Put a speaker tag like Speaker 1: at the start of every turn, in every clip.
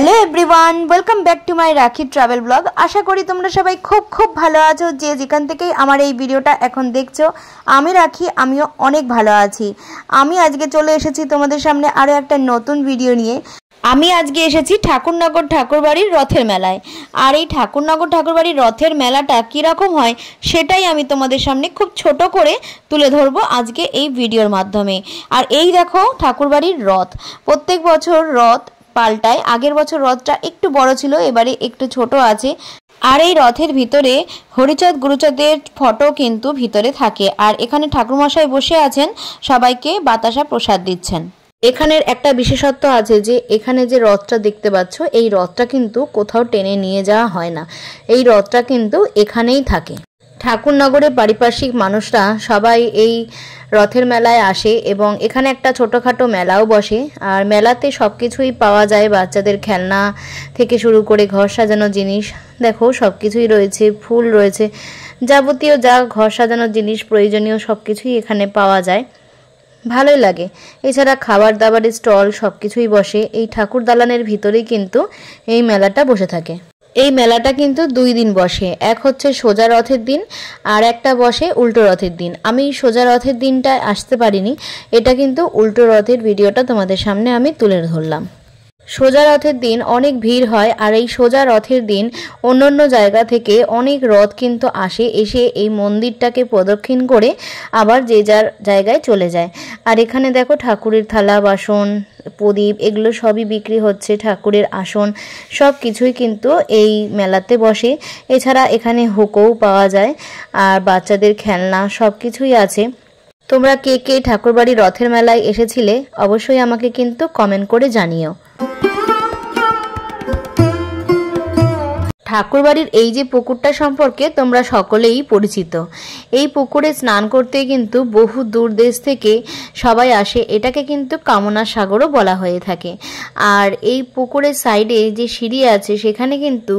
Speaker 1: Hello everyone welcome back to my Rakhi travel blog. आशा करी तुम्हारा सबाई खूब खूब भालो आछो। जे जेखान थेकेई आमार एई भिडियोटा एखन देखछो आमी राखी आमिओ अनेक भालो आछि। आमी आजके चले एसेछि तोमादेर सामने आरो एकटा नतुन भिडियो निये। आमी आजके एसेछि ठाकुरनगर ठाकुरबाड़िर रथेर मेलाय। और एई ठाकुरनगर ठाकुरबाड़िर रथेर मेलाटा कि रकम हय सेटाई आमी तोमादेर सामने खूब छोटो करे तुले धरबो आजके एई भिडियोर माध्यमे। और एई देखो ठाकुरबाड़िर रथ प्रत्येक बछर रथ पाल्टाय। आगेर बछर रथटा एकटु बड़ो छिलो, एबारे एकटु छोटो आछे। और এই রথের ভিতরে হরিচাঁদ গুরুচাঁদের ফটো কিন্তু ভিতরে থাকে। আর এখানে ঠাকুরমশাই বসে আছেন, সবাইকে বাতাসা প্রসাদ দিচ্ছেন। এখানের একটা বিশেষত্ব আছে যে এখানে যে রথটা দেখতে পাচ্ছ এই রথটা কিন্তু কোথাও টেনে নিয়ে যাওয়া হয় না, এই রথটা কিন্তু এখানেই থাকে। ঠাকুরনগরে পারিপার্শ্বিক মানুষরা সবাই এই রথের মেলায় আসে এবং এখানে একটা ছোটখাটো মেলাও বসে। আর মেলাতে সব কিছুই পাওয়া যায়, বাচ্চাদের খেলনা থেকে শুরু করে ঘর সাজানো জিনিস দেখো সব কিছুই রয়েছে, ফুল রয়েছে, যাবতীয় যা ঘর সাজানোর জিনিস প্রয়োজনীয় সব কিছুই এখানে পাওয়া যায়, ভালোই লাগে। এছাড়া খাবার দাবারের স্টল সব কিছুই বসে। এই ঠাকুর দালানের ভিতরেই কিন্তু এই মেলাটা বসে থাকে। এই মেলাটা কিন্তু 2 দিন বসে, এক হচ্ছে সোজা রথের দিন আর একটা বসে উল্টো রথের দিন। আমি সোজা রথের দিনটা আসতে পারিনি, এটা কিন্তু উল্টো রথের ভিডিওটা তোমাদের সামনে আমি তুলে ধরলাম। সোজা রথের দিন অনেক ভিড় হয় আর এই সোজা রথের দিন অন্যান্য জায়গা থেকে অনেক রথ কিন্তু আসে, এসে এই মন্দিরটাকে প্রদক্ষিণ করে আবার যে যার জায়গায় চলে যায়। আর এখানে দেখো ঠাকুরের থালা বাসন প্রদীপ এগুলো সবই বিক্রি হচ্ছে, ঠাকুরের আসন সব কিছুই কিন্তু এই মেলাতে বসে। এছাড়া এখানে হুকোও পাওয়া যায় আর বাচ্চাদের খেলনা সব কিছুই আছে। তোমরা কে কে ঠাকুরবাড়ি রথের মেলায় এসেছিলে অবশ্যই আমাকে কিন্তু কমেন্ট করে জানিও। ঠাকুরবাড়ির এই যে পুকুরটা সম্পর্কে তোমরা সকলেই পরিচিত। এই পুকুরে স্নান করতে কিন্তু বহু দূর দেশ থেকে সবাই আসে, এটাকে কিন্তু কামনা সাগরও বলা হয়ে থাকে। আর এই পুকুরের সাইডে যে সিঁড়ি আছে সেখানে কিন্তু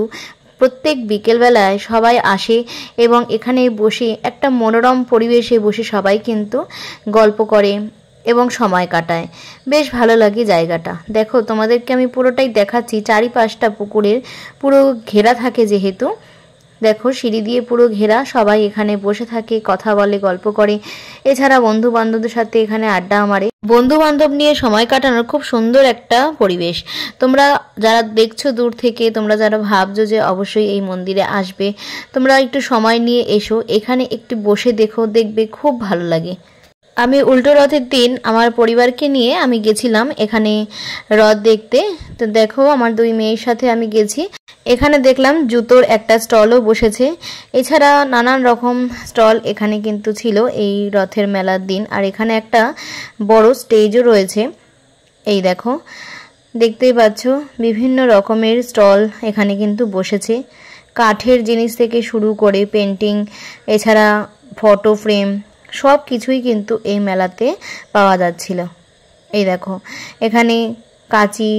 Speaker 1: প্রত্যেক বিকেলবেলায় সবাই আসে এবং এখানে বসে একটা মনোরম পরিবেশে বসে সবাই কিন্তু গল্প করে এবং সময় কাটায়, বেশ ভালো লাগে জায়গাটা। দেখো তোমাদেরকে আমি পুরোটাই দেখাচ্ছি, চারিপাশটা পুকুরের পুরো ঘেরা থাকে যেহেতু, দেখো সিঁড়ি দিয়ে পুরো ঘেরা, সবাই এখানে বসে থাকে, কথা বলে, গল্প করে। এছাড়া বন্ধু বান্ধবদের সাথে এখানে আড্ডা মারে। বন্ধু বান্ধব নিয়ে সময় কাটানোর খুব সুন্দর একটা পরিবেশ। তোমরা যারা দেখছো দূর থেকে, তোমরা যারা ভাবছো যে অবশ্যই এই মন্দিরে আসবে, তোমরা একটু সময় নিয়ে এসো, এখানে একটু বসে দেখো, দেখবে খুব ভালো লাগে। আমি উল্টো রথের দিন আমার পরিবারকে নিয়ে আমি গেছিলাম এখানে রথ দেখতে। তো দেখো আমার 2 মেয়ের সাথে আমি গেছি। এখানে দেখলাম জুতোর একটা স্টলও বসেছে, এছাড়া নানান রকম স্টল এখানে কিন্তু ছিল এই রথের মেলার দিন। আর এখানে একটা বড় স্টেজও রয়েছে, এই দেখো দেখতেই পাচ্ছ বিভিন্ন রকমের স্টল এখানে কিন্তু বসেছে, কাঠের জিনিস থেকে শুরু করে পেন্টিং, এছাড়া ফটো ফ্রেম সব কিছুই কিন্তু এই মেলাতে পাওয়া যাচ্ছিল। এই দেখো এখানে কাঁচি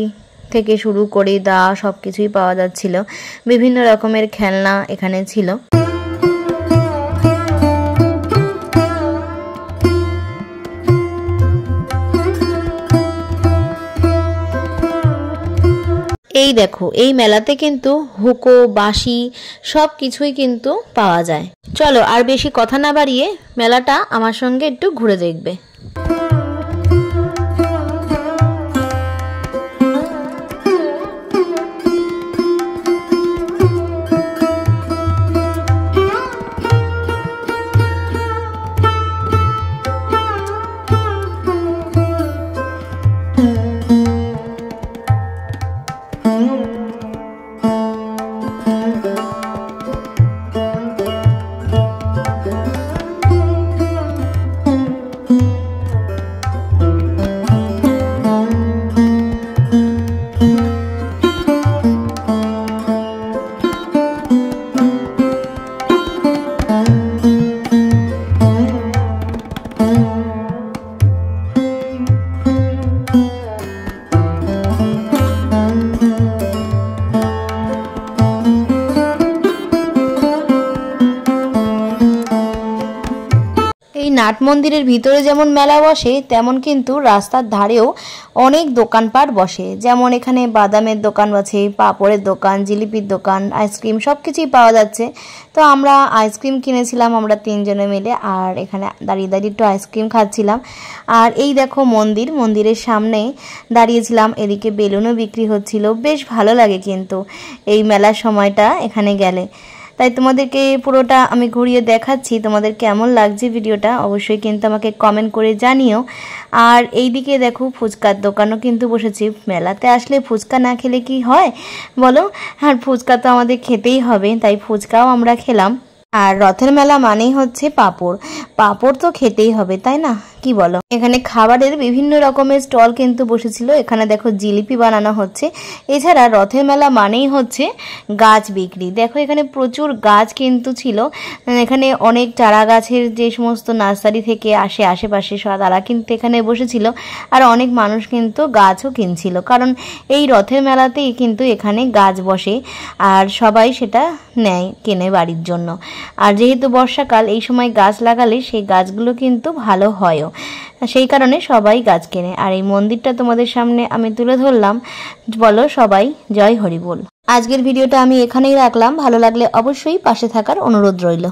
Speaker 1: থেকে শুরু করে দা সব কিছুই পাওয়া যাচ্ছিল, বিভিন্ন রকমের খেলনা এখানে ছিল। এই দেখো এই মেলাতে কিন্তু হুকো বাঁশি সব কিছুই কিন্তু পাওয়া যায়। চলো আর বেশি কথা না বাড়িয়ে মেলাটা আমার সঙ্গে একটু ঘুরে দেখবে। নাট মন্দিরের ভিতরে যেমন মেলা বসে তেমন কিন্তু রাস্তার ধারেও অনেক দোকানপাট বসে। যেমন এখানে বাদামের দোকান আছে, পাঁপড়ের দোকান, জিলিপির দোকান, আইসক্রিম সব কিছুই পাওয়া যাচ্ছে। তো আমরা আইসক্রিম কিনেছিলাম আমরা 3 জনে মিলে, আর এখানে দাঁড়িয়ে দাঁড়িয়ে একটু আইসক্রিম খাচ্ছিলাম। আর এই দেখো মন্দিরের সামনে দাঁড়িয়েছিলাম, এদিকে বেলুনও বিক্রি হচ্ছিল। বেশ ভালো লাগে কিন্তু এই মেলার সময়টা এখানে গেলে। তাই তোমাদেরকে পুরোটা আমি ঘুরিয়ে দেখাচ্ছি। তোমাদের কেমন লাগছে ভিডিওটা অবশ্যই কিন্তু আমাকে কমেন্ট করে জানিও। আর এইদিকে দেখো ফুচকার দোকানও কিন্তু বসেছে। মেলাতে আসলে ফুচকা না খেলে কি হয় বলো? আর ফুচকা তো আমাদের খেতেই হবে, তাই ফুচকাও আমরা খেলাম। আর রথের মেলা মানেই হচ্ছে পাঁপড়, পাঁপড় তো খেতেই হবে, তাই না? কি বলো? এখানে খাবারের বিভিন্ন রকমের স্টল কিন্তু বসেছিল। এখানে দেখো জিলিপি বানানো হচ্ছে। এছাড়া রথের মেলা মানেই হচ্ছে গাছ বিক্রি। দেখো এখানে প্রচুর গাছ কিন্তু ছিল। এখানে অনেক চারা গাছের যে সমস্ত নার্সারি থেকে আসে আশেপাশে তারা কিন্তু এখানে বসেছিল। আর অনেক মানুষ কিন্তু গাছও কিনছিল, কারণ এই রথের মেলাতেই কিন্তু এখানে গাছ বসে আর সবাই সেটা নেয়, কেনে বাড়ির জন্য। আর যেহেতু বর্ষাকাল, এই সময় গাছ লাগালে সেই গাছগুলো কিন্তু ভালো হয়ও, সেই কারণে সবাই গাছ কেনে। আর এই মন্দিরটা তোমাদের সামনে আমি তুলে ধরলাম। বলো সবাই জয় হরি বল। আজকের ভিডিওটা আমি এখানেই রাখলাম। ভালো লাগলে অবশ্যই পাশে থাকার অনুরোধ রইল।